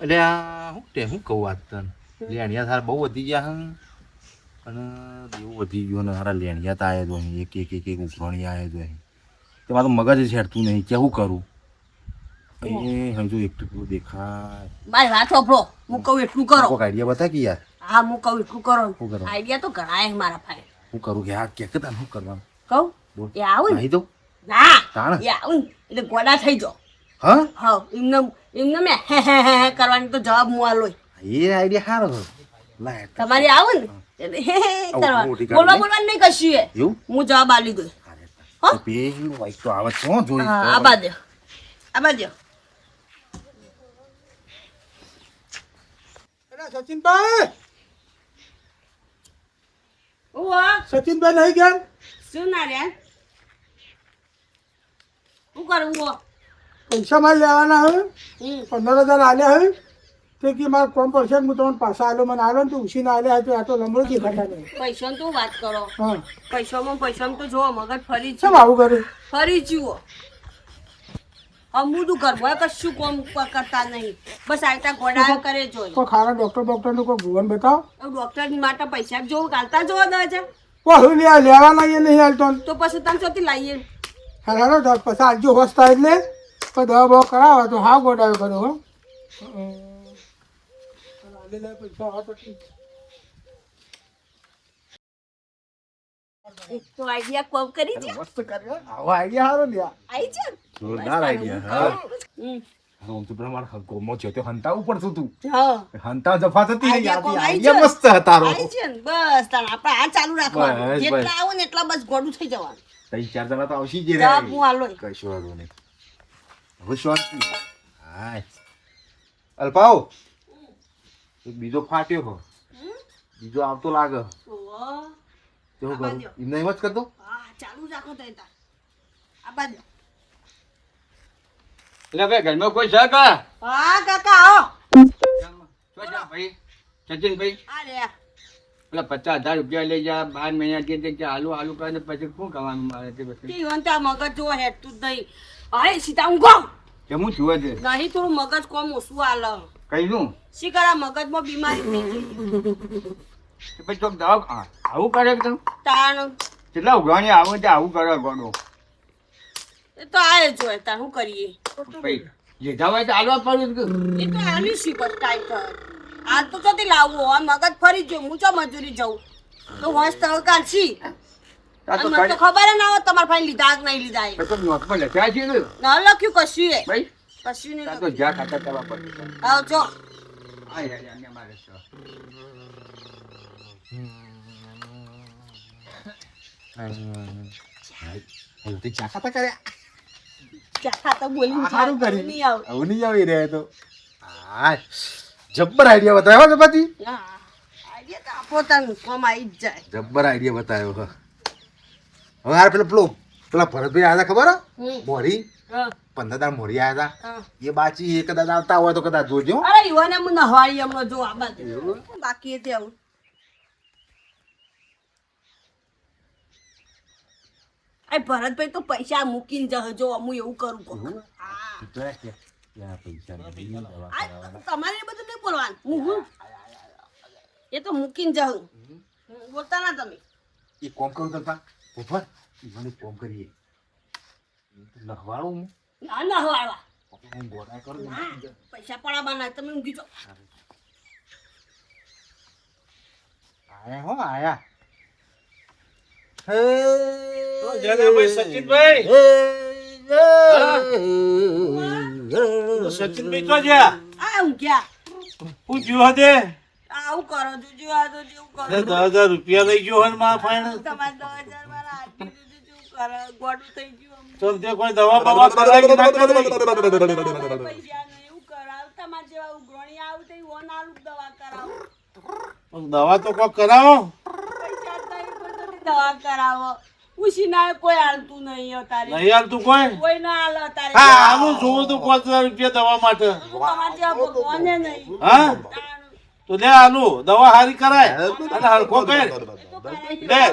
એટલે આ શું કહું વાત તને લેણિયા સારા બહુ વધી ગયા હં અને એવું વધી ગયું ને સારા લેણિયા તો આવ્યા તો અહીં એક ઉઘરણી આવ્યા તો અહીં તેમાં તો મગજ છેડતું નહીં કેવું કરું એ હજુ એકટું પેલું દેખાય મારી વાત સાંભળો હું કહું એટલું કરો કોઈક આઈડિયા બતા કે યાર હા હું કહું એટલું કરો શું કરો આઈડિયા તો ઘણા હે મારા પાસે શું કરું કે આ કે તને શું કરવાનું કહું બોલ એ આવું ને નહીં તો ના તાણ એ આવું ને એટલે ગોડા થઈ જાઓ હા હા એમને મેં હે કરવાની તો જવાબ હું આલો એ આઈડિયા સારો હતો લાય તમારી આવું ને એટલે હે કરવાનું મોટી કાઢી બોલવા બોલવાનું નહીં કશું એ એવું હું જવાબ આલી દઉં તો પેલું વાઈક તો આવે છે હો જોઈ હા આબા દે સચિનભાઈ સચિનભાઈ નહીં ગયા શું ના રે શું કરવું હો પૈસા મારે લેવાના હોય હમ 15,000 આલ્યા હોય તે કે મારે કોમ પડશે હું તમને પાછા આલો મને આલો ને તો ઉછીને આલ્યા હોય તો આ તો લમડો દેખાતા નહીં પૈસાની તું વાત કરો હા પૈસામાં તો જોવો મગજ ફરી કેમ આવું કરે ફરી જુઓ અમુદું કરવું કશું કોમ કરતા નહીં બસ આયતા ગોડા કરે જોઈ કોઈ ખારા ડૉક્ટરનું કોઈ ભુવન બતાવો ડોક્ટરની માટે પૈસા જોવું કાલતા જોવા દે છે કોઈ હું લેવાના એ નહીં હાલતો તો પછી તમે ચોથી લાવીએ હાલો તો પછી આજુ હોશ થાય એટલે કોઈ દવા બવા કરાવો તો હા ગોડાયો કર્યો હો પૈસા હોય તો ઠીક. એક તો આઈડિયા કોમ કરી છે મસ્ત કર્યો આવો આઈડિયા સારો લ્યા આઈ છે જોરદાર આઈડિયા હા હમ હું તો પ્રમાણ ગોમો છે તો હંતાવું પડતું તું હા હંતા જફા થતી રહી આઈડિયા કોમ આઈડિયા આઈ મસ્ત તારો આઈ છે ને બસ તાણ આપણે આ ચાલુ રાખવાનું બસ, જેટલા આવો ને એટલા બસ ગોડું થઈ જવાનું ત્રણ ચાર જણા તો આવશી જ જવાબ હું આલો કશું વાંધો નહીં હવે શાંતિ હાય અલ્પાવ એક બીજો ફાટ્યો હો બીજો આવતો લાગે ઓહો કેવું કરું એમને એમ જ કરતો હા ચાલુ રાખો તો એતા આ બાજુ એટલે ભાઈ ઘરમાં કોઈ છે કા હા કાકા આવો ભાઈ સચિનભાઈ આ રે પેલા 50,000 રૂપિયા લઈ જા 12 મહિના કે આલુ આલુ કરીને પછી શું કરવાનું મારે તે પછી તી વંતા મગજ જો હેતું જ નહીં અરે સીતા ઊંઘો કે હું જુએ છે નહીં થોડું મગજ કોમ ઓછું આલે કહીનું શી કરા મગજમાં બીમારી થઈ ગઈ કે પછી ચોક દવા આવું કરે કે તું તાણ કેટલા ઉઘાણી આવું તે આવું કરે ગોડો એ તો આય જોય તાણ શું કરીએ ભાઈ લીધા હોય તો આલવા પડ્યું કે એ તો આલી સી પર ટાઈટ આ તો ચોથી લાવવો આ મગજ ફરી ગયો હું ચો મજૂરી જાઉં તો હોશ તો કાઢશી આ તો મને તો ખબર ના હોય તમારા ભાઈ લીધા કે નહીં લીધા એ તો નોટમાં લખ્યા છે ને ના લખ્યું કશું એ ભાઈ કશું નહીં આ તો જ્યાં ખાતા કરવા પડે આવજો આ મારે છે હવે તે ચા ખાતા કર્યા ચા ખાતા બોલી સારું કર્યું નહીં આવે હવે નહીં આવી રહ્યા તો હા જબ્બર આઈડિયા બતાવ્યો ને પતિ હા આજે તો પોતાનું કોમ આવી જ જાય જબ્બર આઈડિયા બતાવ્યો હવે હવે યાર પેલા ભરતભાઈ આવ્યા ખબર હો હમ. મોરી હા 15 દાડા મોરી આવ્યા હા હતા એ બાચી એ કદાચ આવતા હોય તો કદાચ જોજો અરે યુવાને હું નહવાળી હમણાં જો આ બાજુ બાકી તે આવું આ ભરતભાઈ તો પૈસા મૂકીને જશે જો હું એવું કરું કહું હા ત્યાં પૈસા નહીં, દવા આ કરાવવાના. તમારે એ બધું નહીં બોલવાનું હું એ તો મૂકીને જાઉં બોલતા ના તમે એ કોમ કરું તરફા ઉપર મને કોમ કરીએ લખવાડું ના નહવાળવા હું ગોળા કરું ના પૈસા પડાવવાના તમે ઊંઘી જાઓ આયા હો આયા હે જગાભાઈ સચિનભાઈ સચિનભાઈ તો જ્યાં આ ઊંઘ્યા હું જીવા દે આવું કરો છો જો આ તો જેવું કરો 10,000 રૂપિયા લઈ ગયો હોય માં ફાઈન તમારે 10,000 મારા હાથથી દીધું જેવું કરે ગોડું થઈ ગયું તો તે કોઈ દવા બવા કરાવી કે ના કરાવી પૈસા ને એવું કરાવ તમારે જેવા ઉઘરણી આવું તો ઓન આલું દવા કરાવો દવા તો કોક કરાવો પૈસા તો એ બધું દવા કરાવો ઉશીના કોઈ હાલતું નહીં અત્યારે નહીં યાર તું કોઈ કોઈ ના હાલ અત્યારે હા આનું જોવું તું 5,000 રૂપિયા દવા માટે તમારે જેવા ભગવાને નહીં હા તો લે આલુ દવા હારી કરાય અને હરખો કર લે હા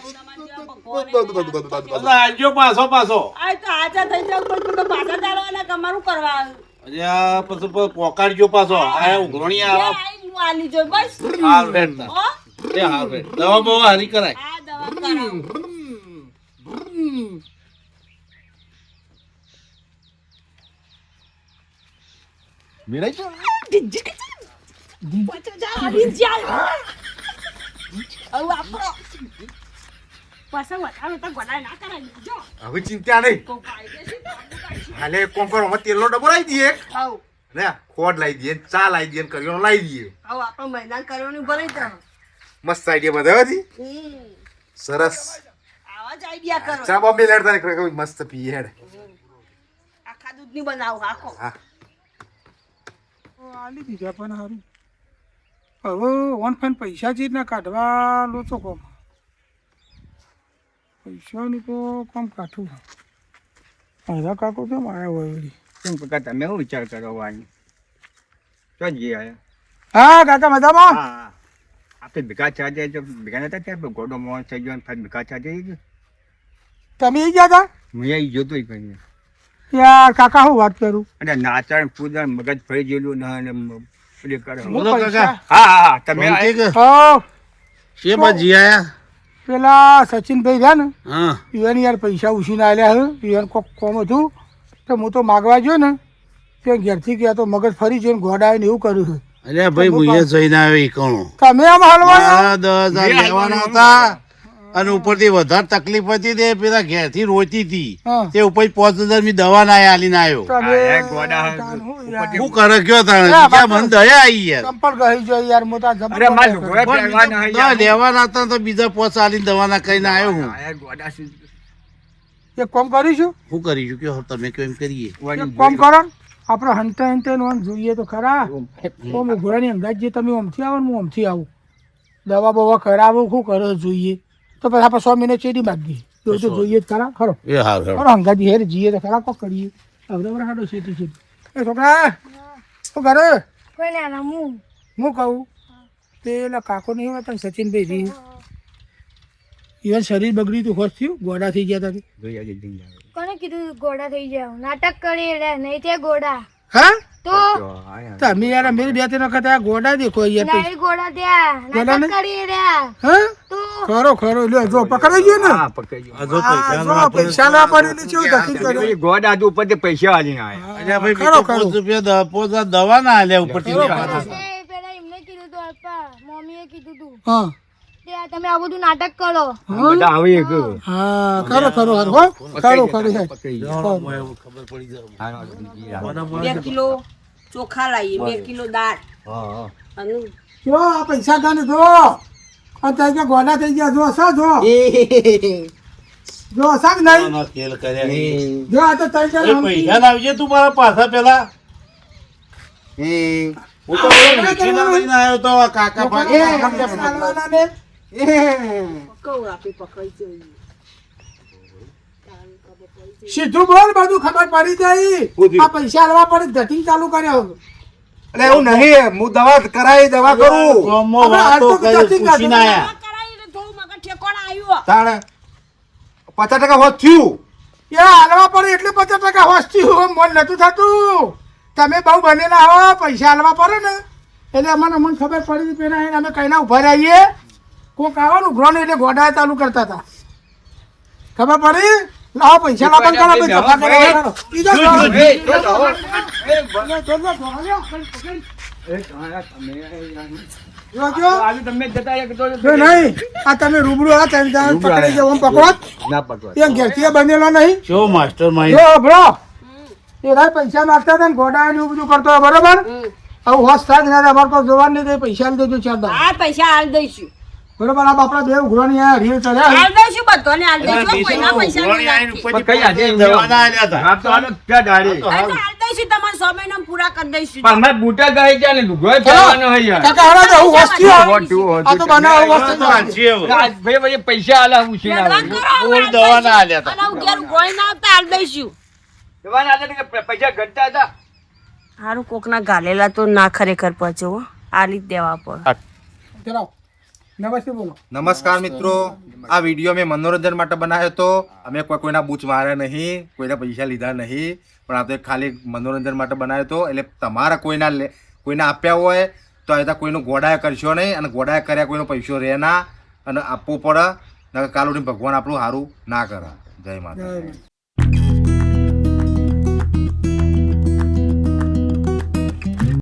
તમારે જેવા ભગવાને એટલે આવજો પાછો આ તો આજા થઈ જાવ પછી તો પાછા ચાલવાના કમારું કરવા હજી આ પછી પોકાડજો પાછો આ ઉઘરોણી એ આવે આઈ હું આલી જોઈ બસ હાલ રેડતા હો એ હાલ રેડ દવા બવા હારી કરાય આ દવા કરાવું મેળાઈ છો હવે ચિંતા નહીં હાલે કોંકરો માં તેલનો ડબ્બો લાવી દઈએ ને ખોડ લાવી દઈએ ચા લાવી દઈએ કરિયાણું લાવી દઈએ મસ્ત આઈડિયા બતાવ્યો સરસ આવા જ આઈડિયા કરો ચા બોમ્બે લેડતા ને મસ્ત પીએ હેડ આખા દૂધની બનાવું આખો હા આલી દીધા પણ સારું હવે ઓન ફાઈન પૈસા ચીજ ના કાઢવા લો તો કોમ પૈસાની તો કોમ કાઠું મારા કાકો કેમ આવ્યા હોય વળી? કેમ કાકા તમે શું વિચાર કરો વાણી તો જ ગયા હા કાકા મજામાં હા આપણે ભેગા ચાજે જો ભેગા નતા ત્યાં ગોડો મોહન થઈ ગયો ને ભેગા ચાજે તમે ઈ ગયા હતા હું અહીં જોતો કહીએ યાર કાકા હું વાત કરું અને નાચણ પૂજન મગજ ફરી ગયેલું ના ને પેલી કરે બોલો કાકા હા હા તમે હા છે બાજી આયા પેલા સચિનભાઈ રહ્યા ને હા ઈવન યાર પૈસા ઉછીને આલ્યા હે ઈવન કોક કોમ હતું તો હું તો માગવા ગયો ને તે ઘેરથી ગયા તો મગજ ફરી જોઈને ગોડા આવીને એવું કર્યું છે અલ્યા ભાઈ હું એ જઈને આવ્યો ઈકણો તમે આમ હલવા 10,000 લેવાના હતા અને ઉપરથી વધારે તકલીફ હતી તે પેલા ઘેરથી રોતી હતી હા. તે ઉપર 5,000 ની દવા ના આલીને આવ્યો હું કરે કયો તાણે ક્યાં મને દયા આવી યાર ચંપલ ગઈ જો યાર મોટા અરે માર લુગડા પહેરવાના હે દવા લેવાના હતા તો બીજા 5 આલીને દવાના કહીને આવ્યો હું એક કામ કરીશું શું કરીશું કયો તમે કયો એમ કરીએ એક કામ કરો ને, આપણે હંતે હંતે નો જોઈએ તો ખરા ઓમ ઘોડાની અંદાજ જે તમે ઓમથી આવો ને હું ઓમથી આવું દવા બવા કરાવું શું કરો જોઈએ તો પછી આપણે 100 મહિને ચેડી માગીએ તો જોઈએ જ ખરા ખરો એ હાલ ખરો અંગાજી હેર જઈએ તો ખરા કોક કરીએ હવે હાડો છેટી છે એ છોકરા શું કરે હું કહું પેલા કાકો નહીં હોય પણ સચિનભાઈ જી ઈવન શરીર બગડ્યું તું ખોશ થયું ગોડા થઈ ગયા હતા કોને કીધું ગોડા થઈ જાવ નાટક કરી રે નહીં તે ગોડા હા તો તમે યાર અમે બે ત્રણ વખત આ ગોડા દેખો યાર નહીં ગોડા ત્યાં ગોડા નાટક કરી રહ્યા હા તો ખરો ખરો લ્યો જો પકડાઈ ગયો ને હા પકડી આ જો આ જો પૈસા ના પડે કેવું દખી કરે ગયો ગોડા ઉપર પૈસા આલીને આયા અલ્યા ભાઈ ખરો, બીજા ખરો. 5 રૂપિયા 5 દવા ના આલ્યા ઉપરથી એ પેલા એમને કીધું તું અલ્પા મમ્મીએ કીધું તું હા તે આ તમે આ બધું નાટક કરો બધા આવે એક હા ખરો ખરો ખરો હો ખરો ખરો હે પકડી ગયો ખબર પડી જાય હા 2 કિલો ચોખા લાવીએ 2 કિલો દાળ હા અને જો આ પૈસા કાને જો આ તઈ કે ગોડા થઈ ગયા જો સા જો જો સાક નહીં તેલ કર્યા જો આ તો તઈ કે એ પૈસા લાવજે તું મારા પાછા પેલા હું તો મીઠીના લઈને આવ્યો તો આ કાકા ભાગે કહું આપી પકડી જોઈએ સીધું બોલ બધું ખબર પડી જાય આ પૈસા લેવા પડે ધટિંગ ચાલુ કર્યો એટલે એવું નહીં હું દવા કરાવી દવા કરું ગામમાં હવે આ વાતો તો કરી કદાચિત પૂછીને આયા દવા કરાવીને થોડું મગજ ઠેકોણ આવ્યું તાણે 50% હોત થયું એ હાલવા પડે એટલે 50% હોસ્તી હોય મન નતું થતું તમે બહુ બનેલા હો પૈસા હાલવા પડે ને એટલે અમને ખબર પડી પેલા અમે કઈના ઉભા રહીએ કોક આવવાનું ઉભરાનું એટલે ગોડા ચાલુ કરતા હતા ખબર પડી લાવો પૈસા લાવો કરો ભાઈ ધક્કા કરો બીજા જો તમે જતા એક તો જો નહીં આ તમે રૂબરૂ આ ત્રણ જણ પકડી જાવ પકડો ના પકડવા એ ઘેરથી બનેલો નહીં જો માસ્ટર માઇન્ડ જો બ્રો એ રાત પૈસા માગતા હતા ને ગોડા ને એવું બધું કરતો હોય, બરોબર હવે હોશ થાય ને અમારે કોઈ જોવાનું નહીં પૈસા લઈ દેજો ચાર દાડા. આ પૈસા હાલ દઈશું બરોબર આ બાપડા બે ઉઘરાણી આ રીલ ચડ્યા હાલ દઈશું બધાને હાલ દઈશું કોઈના પૈસા નહીં રાખીએ. કઈ આજે દવાના આલ્યા હતા આપ તો આનો ક્યાં દાડે હાલ તો હાલ દઈશું તમારે 100 મહિના પૂરા કરી દઈશું પણ અમે બૂટા ગઈ ગયા ને લુગડો પહેરવાનો હોય યાર કાકા હારા તો હું હોશ થયો. હોતું, હોતું. આ તો બનાવ હોશ તો થયો. વાંચીએ હવે. ભાઈ ભાઈ પૈસા આલા હું છે દવા કરો, બોલ હાલ દવાના દઈશું. આલ્યા હતા. અને હું ઘેર ગોળી ના આવતા હાલ દઈશું પૈસા ઘટતા હતા હારું કોકના ગાલેલા તો ના ખરેખર પહોંચે હો આલી જ દેવા પર ચલાવો. નમસ્તે બોલો. નમસ્કાર મિત્રો, આ વિડીયો મેં મનોરંજન માટે બનાવ્યો હતો. અમે કોઈના બૂચ માર્યા નહીં, કોઈના પૈસા લીધા નહીં, પણ આ તો એક ખાલી મનોરંજન માટે બનાવ્યો હતો. એટલે તમારા કોઈના આપ્યા હોય તો આ કોઈનું ગોડાય કરશો નહીં, અને ગોડાય કર્યા કોઈનો પૈસો રહે ના, અને આપવો પડે. કાલ ઉઠીને ભગવાન આપણું સારું ના કરે. જય માતા. જય માતા.